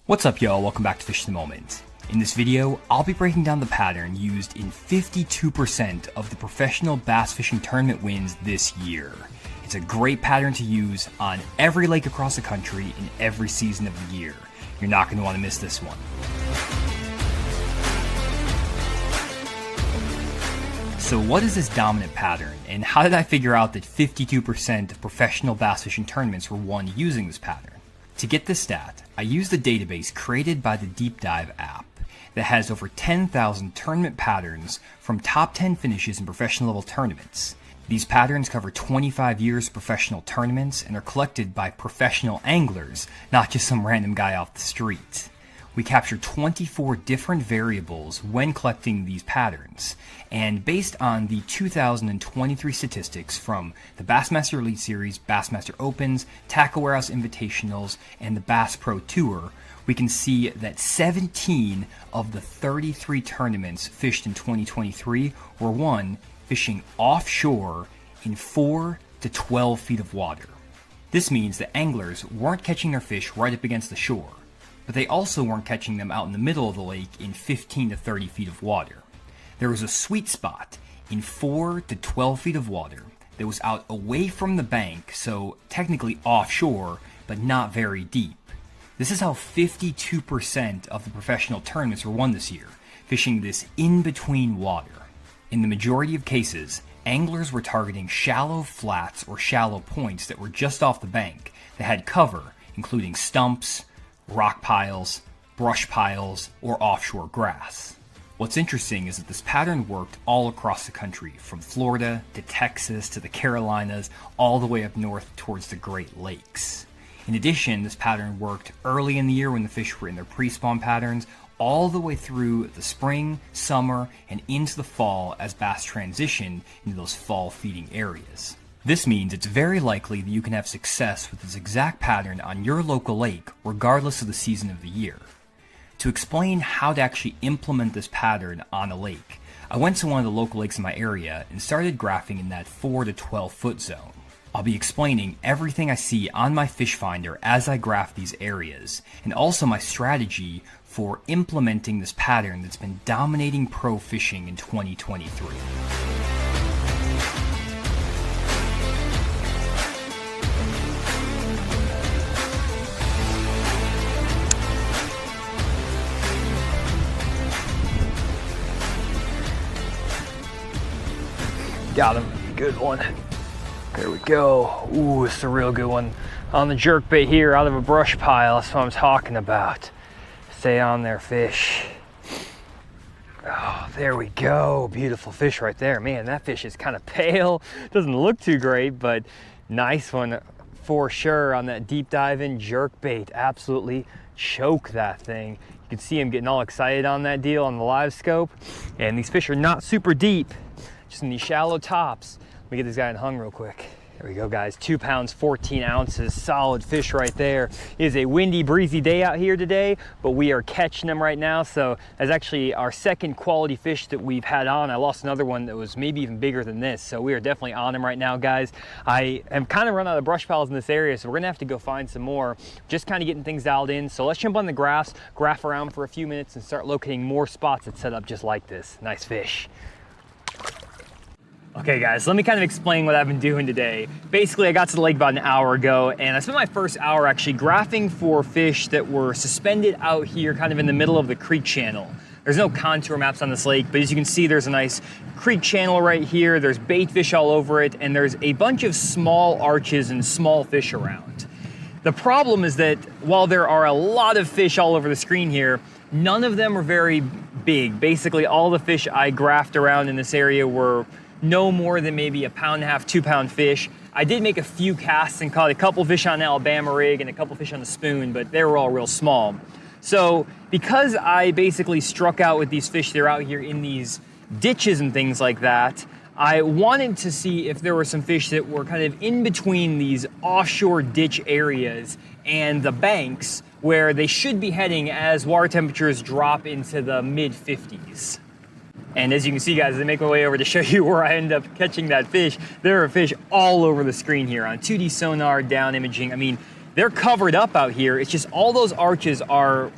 What's up, y'all? Welcome back to Fish the Moment. In this video, I'll be breaking down the pattern used in 52% of the professional bass fishing tournament wins this year. It's a great pattern to use on every lake across the country in every season of the year. You're not going to want to miss this one. So what is this dominant pattern, and how did I figure out that 52% of professional bass fishing tournaments were won using this pattern? To get this stat, I used the database created by the Deep Dive app that has over 10,000 tournament patterns from top 10 finishes in professional level tournaments. These patterns cover 25 years of professional tournaments and are collected by professional anglers, not just some random guy off the street. We captured 24 different variables when collecting these patterns, and based on the 2023 statistics from the Bassmaster Elite Series, Bassmaster Opens, Tackle Warehouse Invitationals, and the Bass Pro Tour, we can see that 17 of the 33 tournaments fished in 2023 were won fishing offshore in 4 to 12 feet of water. This means that anglers weren't catching their fish right up against the shore, but they also weren't catching them out in the middle of the lake in 15 to 30 feet of water. There was a sweet spot in 4 to 12 feet of water that was out away from the bank, so technically offshore, but not very deep. This is how 52% of the professional tournaments were won this year, fishing this in-between water. In the majority of cases, anglers were targeting shallow flats or shallow points that were just off the bank that had cover, including stumps, rock piles, brush piles, or offshore grass. What's interesting is that this pattern worked all across the country, from Florida to Texas to the Carolinas, all the way up north towards the Great Lakes. In addition, this pattern worked early in the year when the fish were in their pre-spawn patterns, all the way through the spring, summer, and into the fall as bass transition into those fall feeding areas. This means it's very likely that you can have success with this exact pattern on your local lake, regardless of the season of the year. To explain how to actually implement this pattern on a lake, I went to one of the local lakes in my area and started graphing in that 4 to 12 foot zone. I'll be explaining everything I see on my fish finder as I graph these areas, and also my strategy for implementing this pattern that's been dominating pro fishing in 2023. Got him. Good one. There we go. Ooh, it's a real good one. On the jerkbait here out of a brush pile. That's what I'm talking about. Stay on there, fish. Oh, there we go. Beautiful fish right there. Man, that fish is kind of pale. Doesn't look too great, but nice one for sure on that deep dive in jerkbait. Absolutely choke that thing. You can see him getting all excited on that deal on the live scope. And these fish are not super deep, just in these shallow tops. Let me get this guy in hung real quick. There we go, guys. 2 pounds, 14 ounces, solid fish right there. It is a windy, breezy day out here today, but we are catching them right now. So that's actually our second quality fish that we've had on. I lost another one that was maybe even bigger than this. So we are definitely on them right now, guys. I am kind of run out of brush piles in this area, so we're gonna have to go find some more. Just kind of getting things dialed in. So let's jump on the graphs, graph around for a few minutes, and start locating more spots that set up just like this. Nice fish. Okay guys, let me kind of explain what I've been doing today. Basically, I got to the lake about an hour ago, and I spent my first hour actually graphing for fish that were suspended out here kind of in the middle of the creek channel. There's no contour maps on this lake, but as you can see, there's a nice creek channel right here. There's bait fish all over it, and there's a bunch of small arches and small fish around. The problem is that while there are a lot of fish all over the screen here, none of them are very big. Basically, all the fish I graphed around in this area were no more than maybe 1.5 pound, 2 pound fish. I did make a few casts and caught a couple fish on an Alabama rig and a couple fish on the spoon, but they were all real small. So because I basically struck out with these fish that are out here in these ditches and things like that, I wanted to see if there were some fish that were kind of in between these offshore ditch areas and the banks where they should be heading as water temperatures drop into the mid 50s. And as you can see, guys, as I make my way over to show you where I end up catching that fish, there are fish all over the screen here on 2D sonar, down imaging. I mean, they're covered up out here. It's just all those arches are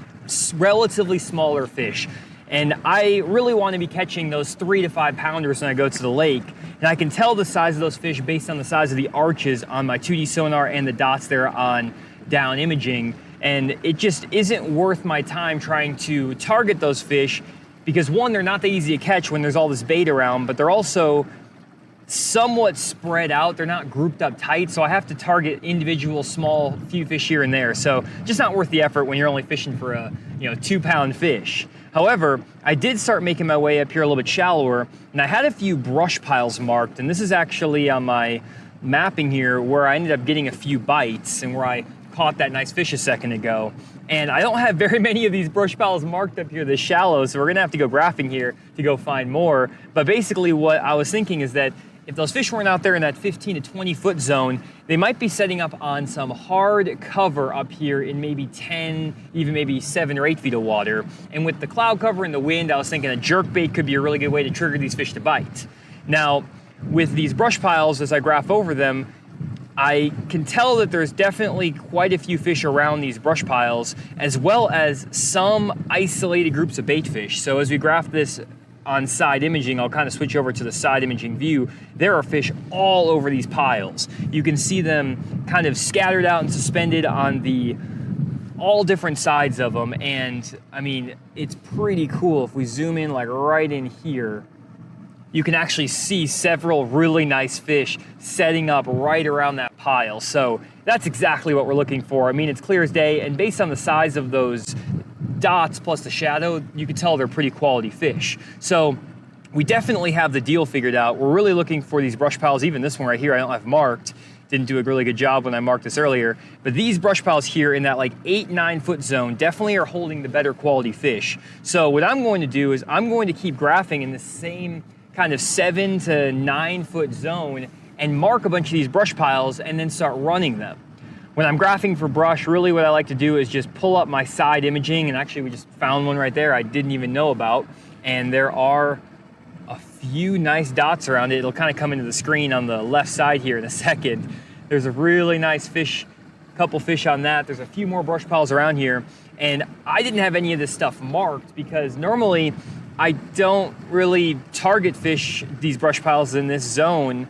relatively smaller fish. And I really want to be catching those 3 to 5 pounders when I go to the lake. And I can tell the size of those fish based on the size of the arches on my 2D sonar and the dots there on down imaging. And it just isn't worth my time trying to target those fish because one, they're not that easy to catch when there's all this bait around, but they're also somewhat spread out. They're not grouped up tight, so I have to target individual small few fish here and there. So just not worth the effort when you're only fishing for a 2-pound fish. However, I did start making my way up here a little bit shallower, and I had a few brush piles marked, and this is actually on my mapping here where I ended up getting a few bites and where I caught that nice fish a second ago. And I don't have very many of these brush piles marked up here this shallow, so we're gonna have to go graphing here to go find more. But basically what I was thinking is that if those fish weren't out there in that 15 to 20 foot zone, they might be setting up on some hard cover up here in maybe 10, even maybe 7 or 8 feet of water. And with the cloud cover and the wind, I was thinking a jerkbait could be a really good way to trigger these fish to bite. Now, with these brush piles, as I graph over them, I can tell that there's definitely quite a few fish around these brush piles, as well as some isolated groups of bait fish. So as we graph this on side imaging, I'll kind of switch over to the side imaging view. There are fish all over these piles. You can see them kind of scattered out and suspended on all different sides of them. And I mean, it's pretty cool. If we zoom in like right in here, you can actually see several really nice fish setting up right around that pile. So that's exactly what we're looking for. I mean, it's clear as day, and based on the size of those dots plus the shadow, you can tell they're pretty quality fish. So we definitely have the deal figured out. We're really looking for these brush piles. Even this one right here I don't have marked. Didn't do a really good job when I marked this earlier. But these brush piles here in that like 8-9 foot zone definitely are holding the better quality fish. So what I'm going to do is I'm going to keep graphing in the same kind of 7 to 9 foot zone and mark a bunch of these brush piles and then start running them. When I'm graphing for brush, really what I like to do is just pull up my side imaging, and actually we just found one right there I didn't even know about, and there are a few nice dots around it. It'll kind of come into the screen on the left side here in a second. There's a really nice fish, couple fish on that. There's a few more brush piles around here, and I didn't have any of this stuff marked because normally I don't really target fish, these brush piles in this zone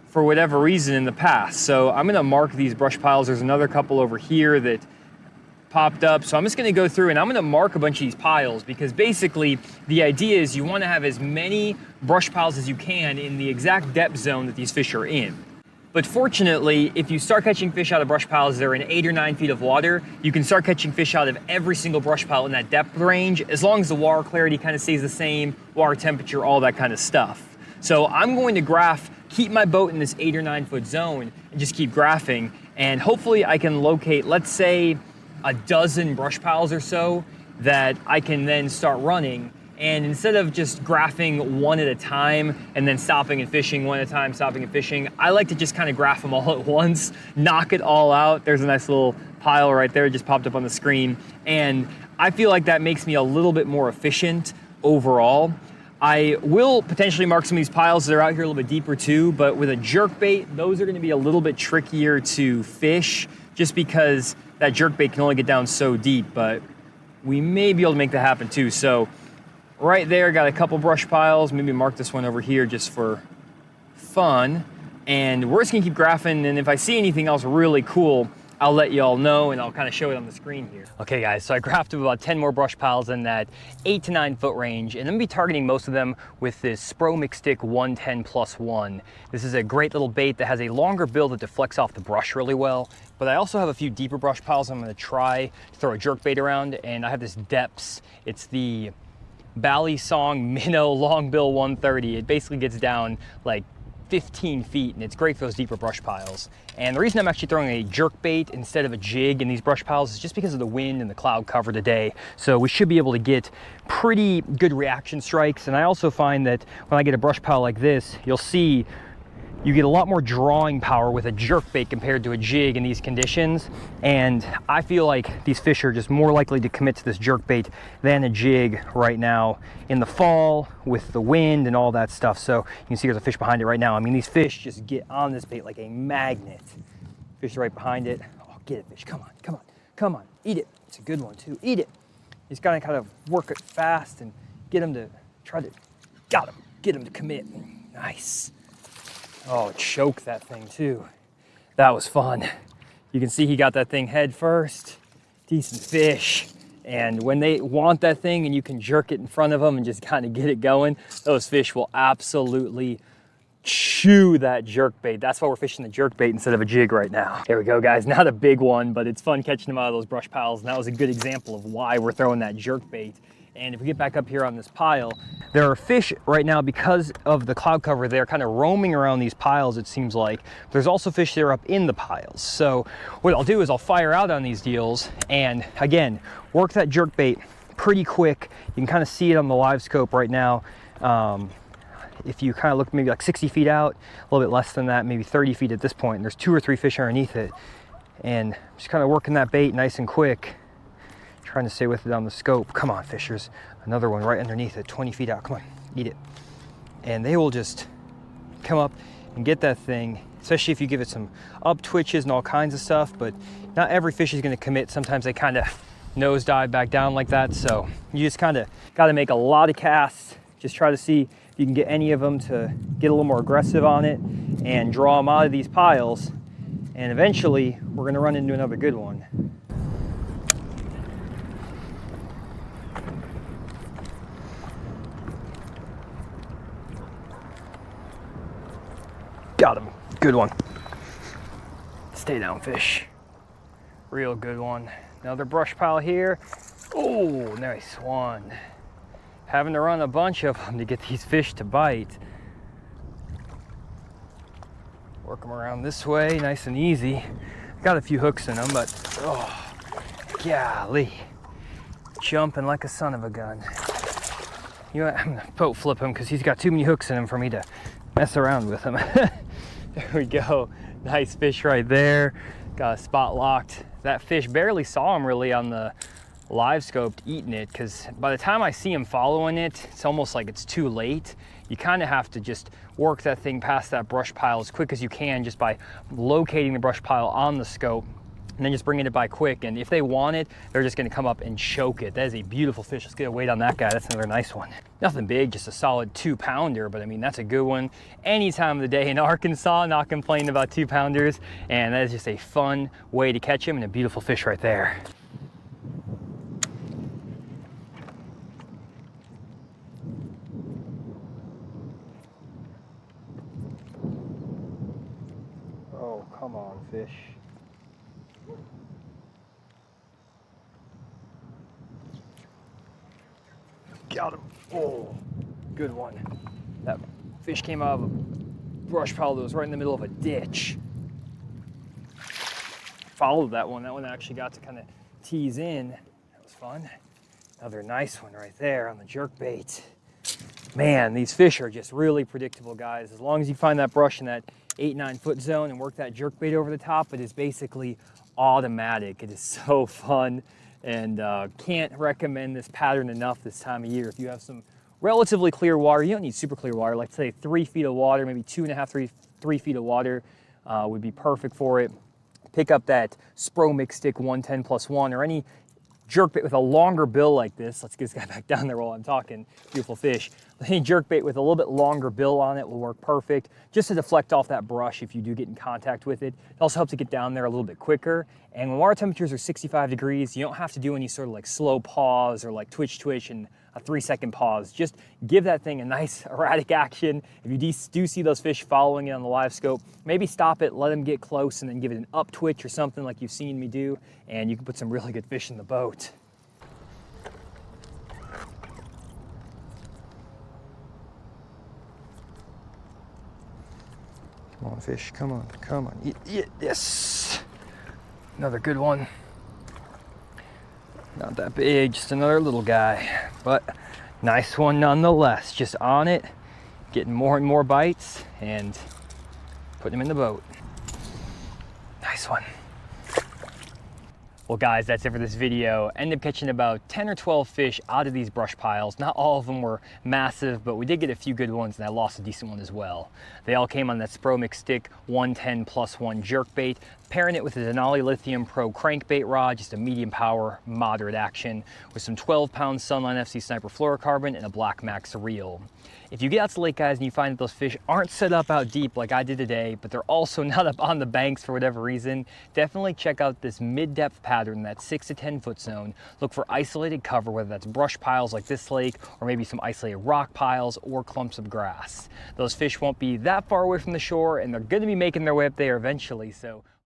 for whatever reason in the past. So I'm gonna mark these brush piles. There's another couple over here that popped up. So I'm just gonna go through and I'm gonna mark a bunch of these piles because basically the idea is you wanna have as many brush piles as you can in the exact depth zone that these fish are in. But fortunately, if you start catching fish out of brush piles that are in 8 or 9 feet of water, you can start catching fish out of every single brush pile in that depth range, as long as the water clarity kind of stays the same, water temperature, all that kind of stuff. So I'm going to graph, keep my boat in this 8 or 9 foot zone and just keep graphing. And hopefully I can locate, let's say, a dozen brush piles or so that I can then start running. And instead of just graphing one at a time and then stopping and fishing one at a time, stopping and fishing, I like to just kind of graph them all at once, knock it all out. There's a nice little pile right there, just popped up on the screen. And I feel like that makes me a little bit more efficient overall. I will potentially mark some of these piles that are out here a little bit deeper too, but with a jerkbait, those are gonna be a little bit trickier to fish just because that jerkbait can only get down so deep, but we may be able to make that happen too. So right there, got a couple brush piles, maybe mark this one over here just for fun. And we're just gonna keep graphing, and if I see anything else really cool, I'll let you all know and I'll kind of show it on the screen here. Okay guys, so I graphed about 10 more brush piles in that 8 to 9 foot range, and I'm gonna be targeting most of them with this Spro Mix Stick 110+1. This is a great little bait that has a longer bill that deflects off the brush really well, but I also have a few deeper brush piles I'm gonna try to throw a jerk bait around, and I have this Depths. It's the Bally Song Minnow Long Bill 130. It basically gets down like 15 feet, and it's great for those deeper brush piles. And the reason I'm actually throwing a jerk bait instead of a jig in these brush piles is just because of the wind and the cloud cover today. So we should be able to get pretty good reaction strikes. And I also find that when I get a brush pile like this, you'll see you get a lot more drawing power with a jerk bait compared to a jig in these conditions. And I feel like these fish are just more likely to commit to this jerk bait than a jig right now in the fall with the wind and all that stuff. So you can see there's a fish behind it right now. I mean, these fish just get on this bait like a magnet. Fish right behind it. Oh Get it, fish. Come on, come on, come on. Eat it. It's a good one too. Eat it. You just gotta kind of work it fast and get him to got him. Get him to commit. Nice. Oh, choke that thing too. That was fun. You can see he got that thing head first. Decent fish. And when they want that thing and you can jerk it in front of them and just kind of get it going, those fish will absolutely chew that jerk bait. That's why we're fishing the jerk bait instead of a jig right now. Here we go, guys. Not a big one, but it's fun catching them out of those brush piles. And that was a good example of why we're throwing that jerk bait. And if we get back up here on this pile, there are fish right now because of the cloud cover. They're kind of roaming around these piles, it seems like. There's also fish that are up in the piles. So what I'll do is I'll fire out on these deals and again, work that jerk bait pretty quick. You can kind of see it on the live scope right now. If you kind of look maybe like 60 feet out, a little bit less than that, maybe 30 feet at this point, and there's 2 or 3 fish underneath it. And just kind of working that bait nice and quick. Trying to stay with it on the scope. Come on, fishers. Another one right underneath it, 20 feet out. Come on, eat it. And they will just come up and get that thing, especially if you give it some up twitches and all kinds of stuff, but not every fish is gonna commit. Sometimes they kind of nosedive back down like that. So you just kind of got to make a lot of casts. Just try to see if you can get any of them to get a little more aggressive on it and draw them out of these piles. And eventually we're gonna run into another good one. Got him. Good one. Stay down, fish. Real good one. Another brush pile here. Oh, nice one. Having to run a bunch of them to get these fish to bite. Work them around this way, nice and easy. Got a few hooks in them, but oh, golly. Jumping like a son of a gun. You know what, I'm gonna boat flip him because he's got too many hooks in him for me to mess around with him. There we go. Nice fish right there. Got a spot locked. That fish barely saw him really on the live scope eating it, because by the time I see him following it, it's almost like it's too late. You kind of have to just work that thing past that brush pile as quick as you can just by locating the brush pile on the scope and then just bringing it by quick. And if they want it, they're just gonna come up and choke it. That is a beautiful fish. Let's get a weight on that guy. That's another nice one. Nothing big, just a solid 2-pounder, but I mean, that's a good one. Any time of the day in Arkansas, not complaining about 2-pounders. And that is just a fun way to catch him and a beautiful fish right there. Oh, come on, fish. Got him. Oh, good one. That fish came out of a brush pile that was right in the middle of a ditch. Followed that one. That one actually got to kind of tease in. That was fun. Another nice one right there on the jerk bait. Man, these fish are just really predictable, guys. As long as you find that brush in that 8-9 foot zone and work that jerk bait over the top, it is basically automatic. It is so fun. And can't recommend this pattern enough this time of year. If you have some relatively clear water, you don't need super clear water, like say 3 feet of water, maybe 2.5, 3 feet of water would be perfect for it. Pick up that Spro Mix Stick 110+1 or any jerk bait with a longer bill like this. Let's get this guy back down there while I'm talking. Beautiful fish. Any jerk bait with a little bit longer bill on it will work perfect, just to deflect off that brush if you do get in contact with it. It also helps it get down there a little bit quicker. And when water temperatures are 65 degrees, you don't have to do any sort of like slow pause or like twitch and a 3-second pause. Just give that thing a nice erratic action. If you do see those fish following it on the live scope, maybe stop it, let them get close, and then give it an up twitch or something like you've seen me do, and you can put some really good fish in the boat. Come on, fish, come on, come on. Yes! Another good one. Not that big, just another little guy, but nice one nonetheless. Just on it, getting more and more bites, and putting him in the boat. Nice one. Well guys, that's it for this video. Ended up catching about 10 or 12 fish out of these brush piles. Not all of them were massive, but we did get a few good ones, and I lost a decent one as well. They all came on that Spro Mix Stick 110+1 jerkbait. Pairing it with a Denali Lithium Pro crankbait rod, just a medium power, moderate action, with some 12-pound Sunline FC Sniper fluorocarbon and a Black Max reel. If you get out to the lake, guys, and you find that those fish aren't set up out deep like I did today, but they're also not up on the banks for whatever reason, definitely check out this mid-depth pattern, that 6 to 10 foot zone. Look for isolated cover, whether that's brush piles like this lake, or maybe some isolated rock piles or clumps of grass. Those fish won't be that far away from the shore, and they're gonna be making their way up there eventually, so